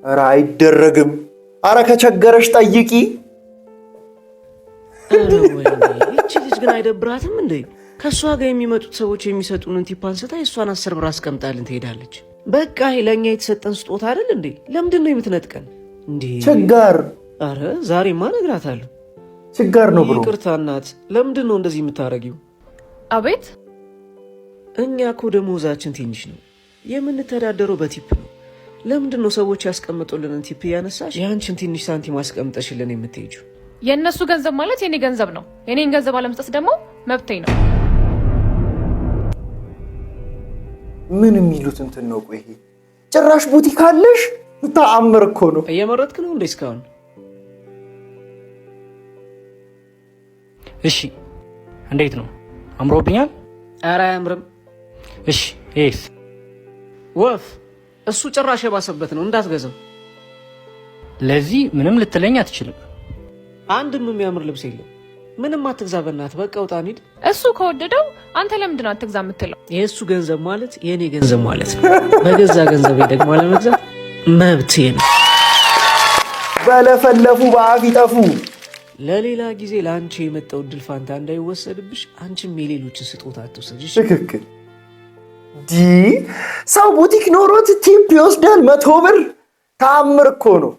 ኧረ አይደረግም። ኧረ ከቸገረሽ ጠይቂ። ኧረ ወይኔ ይቺ ልጅ ግን አይደብራትም እንዴ? ከእሷ ጋር የሚመጡት ሰዎች የሚሰጡንን ቲፕ አንስታ የእሷን 10 ብር አስቀምጣልን ትሄዳለች። በቃ ለእኛ የተሰጠን ስጦታ አይደል እንዴ? ለምንድን ነው የምትነጥቀን እንዴ? ችጋር። አረ ዛሬማ እነግራታለሁ። ችጋር ነው ብሎ። ይቅርታ እናት፣ ለምንድን ነው እንደዚህ የምታረጊው? አቤት። እኛ እኮ ደሞዛችን ትንሽ ነው፣ የምንተዳደረው በቲፕ ነው። ለምንድን ነው ሰዎች ያስቀምጡልንን ቲፕ እያነሳሽ የአንቺን ትንሽ ሳንቲም አስቀምጠሽልን የምትሄጂው? የእነሱ ገንዘብ ማለት የኔ ገንዘብ ነው። የኔን ገንዘብ አለመስጠት ደግሞ መብቴ ነው። ምን የሚሉት እንትን ነው? ቆይ ጭራሽ ቡቲክ አለሽ? ተአምር እኮ ነው። እየመረጥክ ነው እንዴ እስካሁን? እሺ እንዴት ነው? አምሮብኛል? ኧረ አያምርም። እሺ ኤስ ወፍ እሱ ጭራሽ የባሰበት ነው፣ እንዳትገዛው። ለዚህ ምንም ልትለኝ አትችልም። አንድም የሚያምር ልብስ የለም። ምንም አትግዛ በእናትህ። በቃ ውጣ እንሂድ። እሱ ከወደደው አንተ ለምንድን ነው አትግዛ የምትለው? የእሱ ገንዘብ ማለት የእኔ ገንዘብ ማለት ነው። በገዛ ገንዘቤ ደግሞ አለመግዛት መብቴ ነው። በለፈለፉ በአፍ ይጠፉ። ለሌላ ጊዜ ለአንቺ የመጣው እድል ፋንታ እንዳይወሰድብሽ አንቺም የሌሎችን ስጦታ አትወሰጅሽ። ትክክል። ሰው ቡቲክ ኖሮት ቲፕ ይወስዳል 100 ብር። ተአምር እኮ ነው።